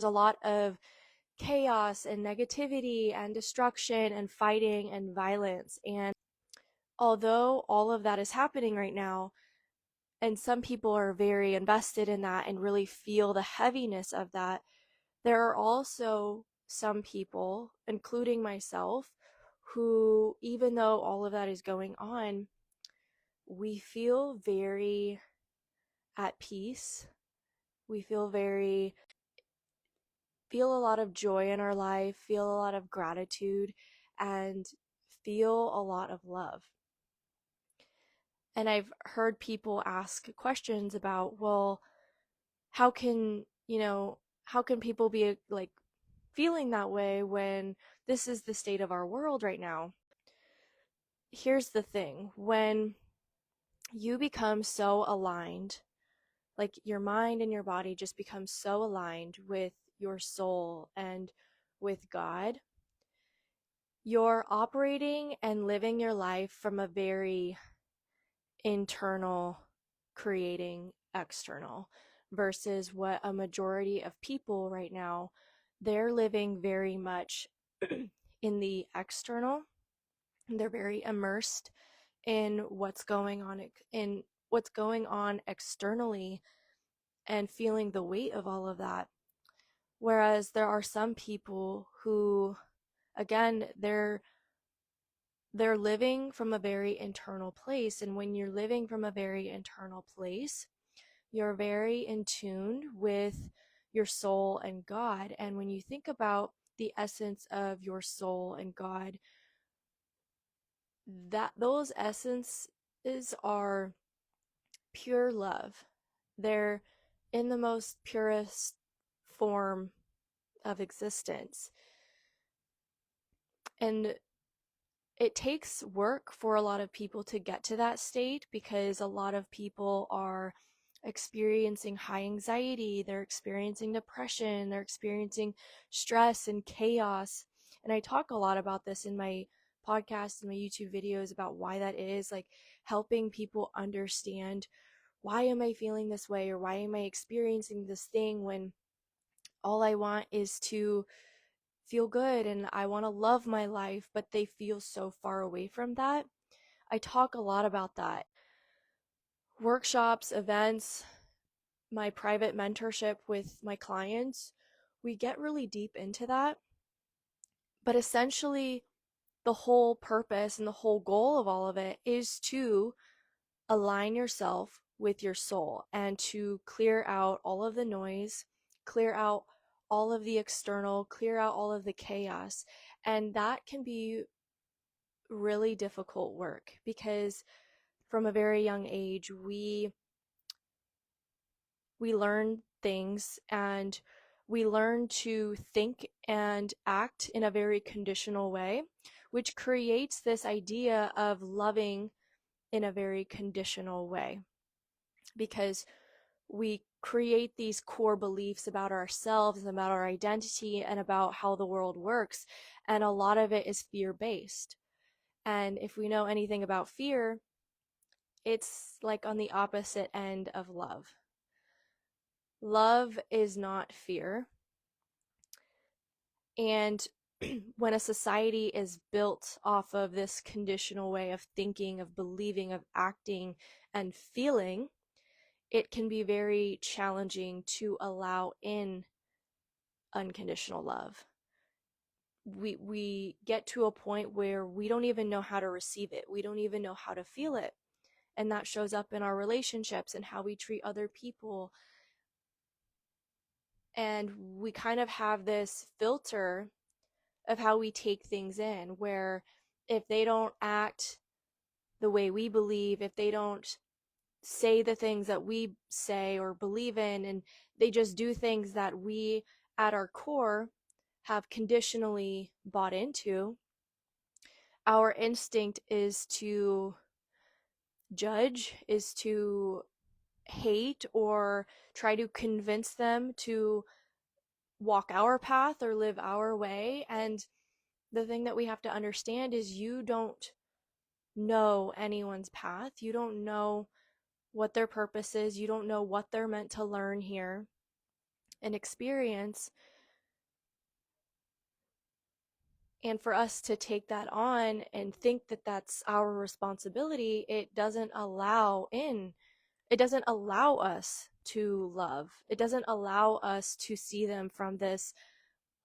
a lot of chaos and negativity and destruction and fighting and violence. And although all of that is happening right now, and some people are very invested in that and really feel the heaviness of that, there are also some people, including myself, who, even though all of that is going on, we feel very at peace. We feel a lot of joy in our life, feel a lot of gratitude, and feel a lot of love. And I've heard people ask questions about, well, how can, how can people be like feeling that way when this is the state of our world right now? Here's the thing: when you become so aligned, like your mind and your body just become so aligned with your soul and with God, you're operating and living your life from a very internal, creating external, versus what a majority of people right now, they're living very much in the external. They're very immersed in what's going on externally, and feeling the weight of all of that. Whereas there are some people who, again, they're living from a very internal place. And when you're living from a very internal place, you're very in tune with your soul and God. And when you think about the essence of your soul and God, that those essences are pure love. They're in the most purest form of existence. And it takes work for a lot of people to get to that state, because a lot of people are experiencing high anxiety, they're experiencing depression, they're experiencing stress and chaos. And I talk a lot about this in my podcast and my YouTube videos about why that is, like helping people understand, why am I feeling this way, or why am I experiencing this thing when all I want is to feel good and I want to love my life, but they feel so far away from that. I talk a lot about that. Workshops, events, my private mentorship with my clients, we get really deep into that. But essentially, the whole purpose and the whole goal of all of it is to align yourself with your soul and to clear out all of the noise, clear out all of the external, clear out all of the chaos. And that can be really difficult work, because from a very young age, we learn things, and we learn to think and act in a very conditional way, which creates this idea of loving in a very conditional way, because we create these core beliefs about ourselves, about our identity, and about how the world works. And a lot of it is fear-based. And if we know anything about fear, it's like on the opposite end of love. Love is not fear. And when a society is built off of this conditional way of thinking, of believing, of acting, and feeling, it can be very challenging to allow in unconditional love. We get to a point where we don't even know how to receive it. We don't even know how to feel it. And that shows up in our relationships and how we treat other people. And we kind of have this filter of how we take things in, where if they don't act the way we believe, if they don't say the things that we say or believe in, and they just do things that we at our core have conditionally bought into, our instinct is to judge, is to hate, or try to convince them to walk our path or live our way. And the thing that we have to understand is, you don't know anyone's path. You don't know what their purpose is. You don't know what they're meant to learn here. and experience. And for us to take that on and think that that's our responsibility, it doesn't allow us to love. It doesn't allow us to see them from this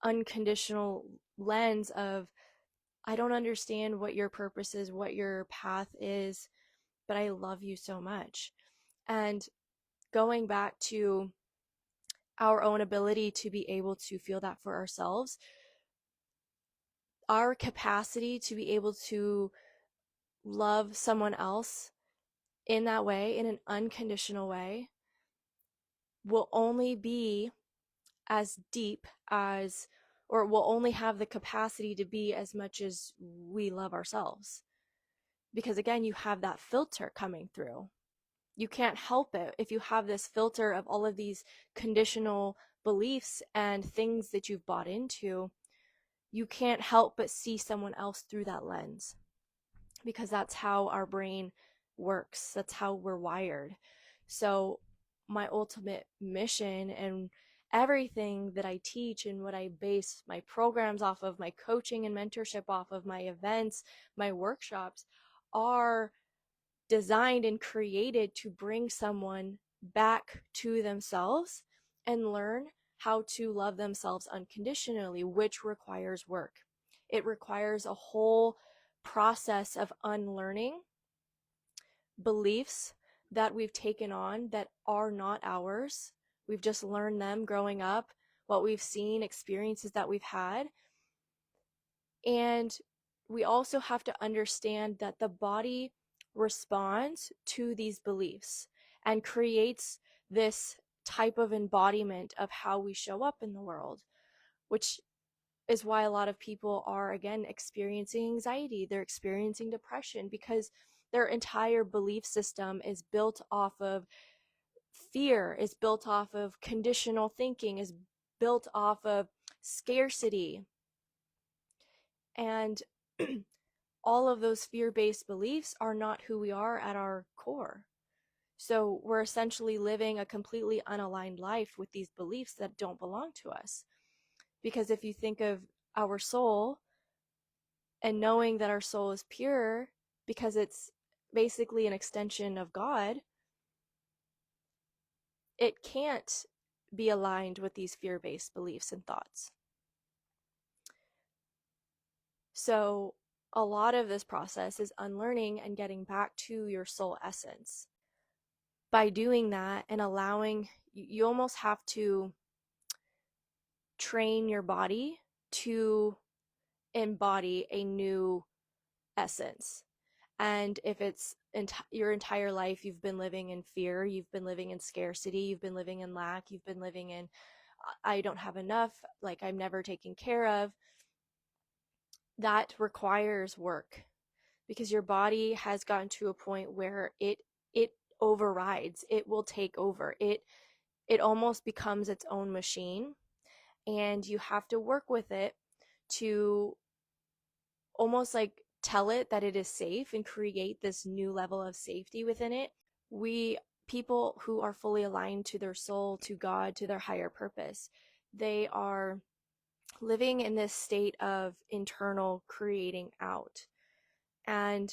unconditional lens of, I don't understand what your purpose is, what your path is, but I love you so much. And going back to our own ability to be able to feel that for ourselves, our capacity to be able to love someone else in that way, in an unconditional way, will only be as deep as, or will only have the capacity to be as much as we love ourselves. Because again, you have that filter coming through. You can't help it if you have this filter of all of these conditional beliefs and things that you've bought into. You can't help but see someone else through that lens, because that's how our brain works. That's how we're wired. So my ultimate mission and everything that I teach and what I base my programs off of, my coaching and mentorship off of, my events, my workshops, are designed and created to bring someone back to themselves and learn how to love themselves unconditionally, which requires work. It requires a whole process of unlearning beliefs that we've taken on that are not ours. We've just learned them growing up, what we've seen, experiences that we've had. And we also have to understand that the body responds to these beliefs and creates this type of embodiment of how we show up in the world, which is why a lot of people are, again, experiencing anxiety. They're experiencing depression because their entire belief system is built off of fear, is built off of conditional thinking, is built off of scarcity. And all of those fear-based beliefs are not who we are at our core. So we're essentially living a completely unaligned life with these beliefs that don't belong to us. Because if you think of our soul and knowing that our soul is pure because it's basically an extension of God, it can't be aligned with these fear-based beliefs and thoughts. So a lot of this process is unlearning and getting back to your soul essence. By doing that and allowing, you almost have to train your body to embody a new essence. And if it's your entire life you've been living in fear, you've been living in scarcity, you've been living in lack, you've been living in, I don't have enough, like I'm never taken care of, that requires work, because your body has gotten to a point where it overrides, it will take over, it almost becomes its own machine, and you have to work with it to almost like tell it that it is safe and create this new level of safety within it. We, people who are fully aligned to their soul, to God, to their higher purpose, they are living in this state of internal creating out. And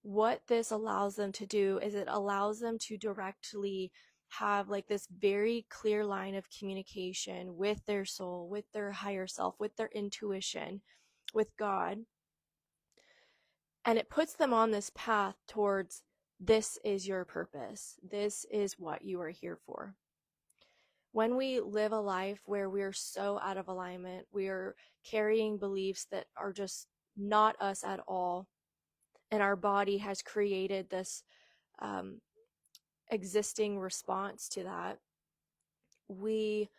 what this allows them to do is it allows them to directly have like this very clear line of communication with their soul, with their higher self, with their intuition, with God. And it puts them on this path towards, this is your purpose. This is what you are here for. When we live a life where we're so out of alignment, we're carrying beliefs that are just not us at all, and our body has created this existing response to that, we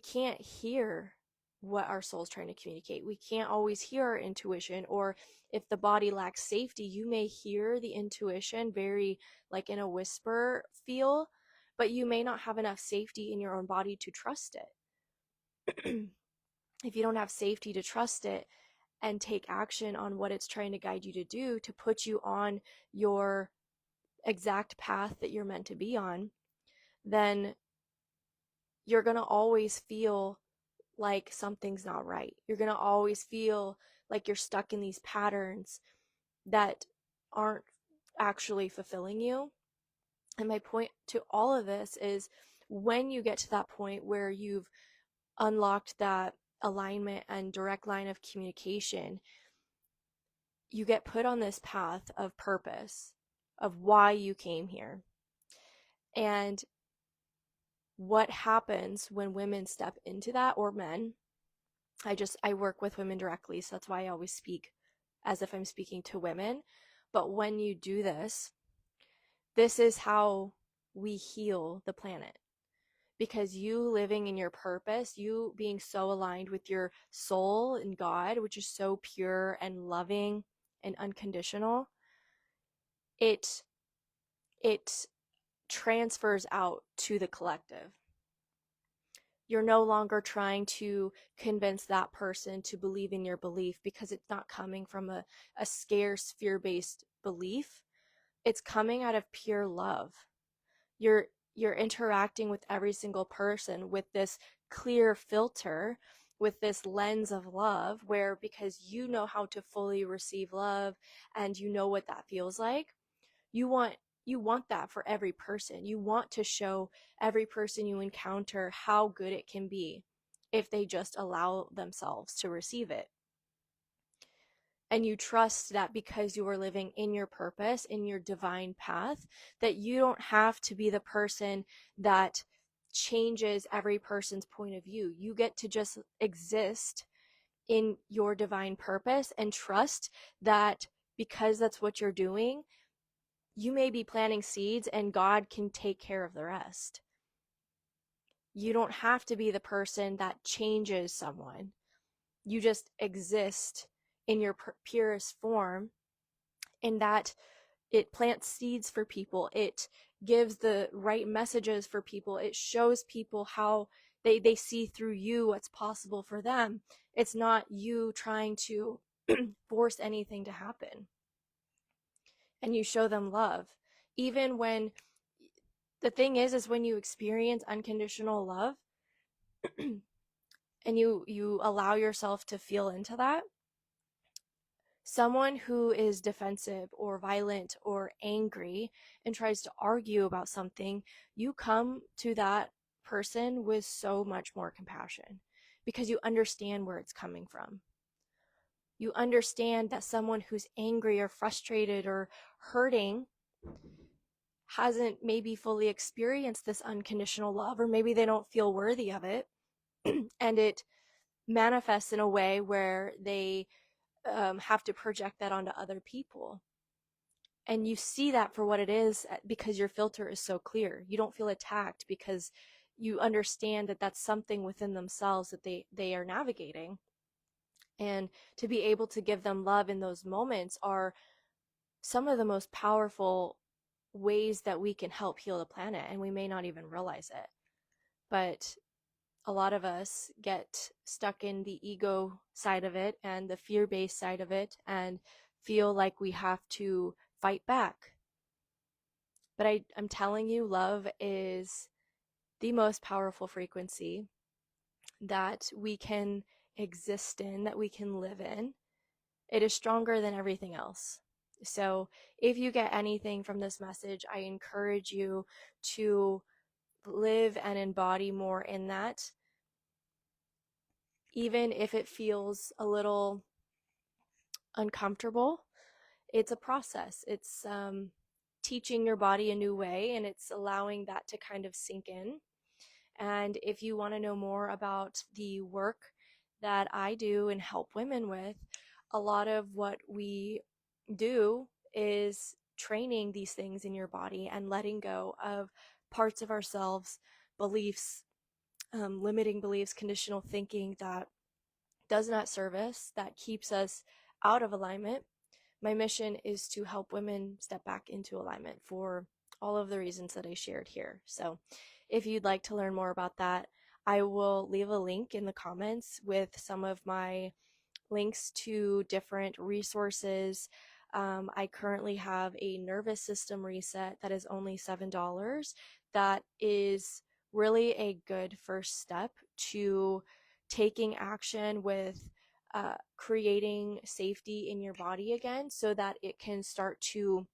can't hear what our soul's trying to communicate. We can't always hear our intuition, or if the body lacks safety, you may hear the intuition very like in a whisper feel, but you may not have enough safety in your own body to trust it. If you don't have safety to trust it and take action on what it's trying to guide you to do to put you on your exact path that you're meant to be on, then you're going to always feel like something's not right. You're going to always feel like you're stuck in these patterns that aren't actually fulfilling you. And my point to all of this is, when you get to that point where you've unlocked that alignment and direct line of communication, you get put on this path of purpose, of why you came here. And what happens when women step into that, or men? I work with women directly, so that's why I always speak as if I'm speaking to women. But when you do this, this is how we heal the planet. Because you living in your purpose, you being so aligned with your soul and God, which is so pure and loving and unconditional, it it transfers out to the collective. You're no longer trying to convince that person to believe in your belief, because it's not coming from a scarce, fear-based belief. It's coming out of pure love. You're interacting with every single person with this clear filter, with this lens of love, where, because you know how to fully receive love and you know what that feels like, you want you want that for every person. You want to show every person you encounter how good it can be if they just allow themselves to receive it. And you trust that because you are living in your purpose, in your divine path, that you don't have to be the person that changes every person's point of view. You get to just exist in your divine purpose and trust that, because that's what you're doing, you may be planting seeds and God can take care of the rest. You don't have to be the person that changes someone. You just exist in your purest form, in that it plants seeds for people. It gives the right messages for people. It shows people how they see through you what's possible for them. It's not you trying to force anything to happen. And you show them love. Even when, the thing is when you experience unconditional love and you allow yourself to feel into that, someone who is defensive or violent or angry and tries to argue about something, you come to that person with so much more compassion, because you understand where it's coming from. You understand that someone who's angry or frustrated or hurting hasn't maybe fully experienced this unconditional love, or maybe they don't feel worthy of it. And it manifests in a way where they have to project that onto other people. And you see that for what it is, because your filter is so clear. You don't feel attacked, because you understand that that's something within themselves that they are navigating. And to be able to give them love in those moments are some of the most powerful ways that we can help heal the planet, and we may not even realize it. But a lot of us get stuck in the ego side of it and the fear-based side of it, and feel like we have to fight back. But I'm telling you, love is the most powerful frequency that we can exist in, that we can live in. It is stronger than everything else. So if you get anything from this message, I encourage you to live and embody more in that, even if it feels a little uncomfortable. It's a process. It's teaching your body a new way, and it's allowing that to kind of sink in. And if you want to know more about the work that I do and help women with, a lot of what we do is training these things in your body and letting go of parts of ourselves, beliefs, limiting beliefs, conditional thinking that does not serve us, that keeps us out of alignment. My mission is to help women step back into alignment for all of the reasons that I shared here. So if you'd like to learn more about that, I will leave a link in the comments with some of my links to different resources. I currently have a nervous system reset that is only $7. That is really a good first step to taking action with creating safety in your body again so that it can start to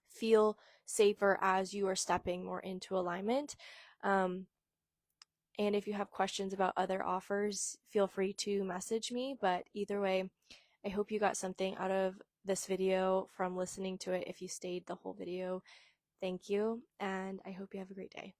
feel safer as you are stepping more into alignment. Um, and if you have questions about other offers, feel free to message me. But either way, I hope you got something out of this video from listening to it if you stayed the whole video. Thank you, and I hope you have a great day.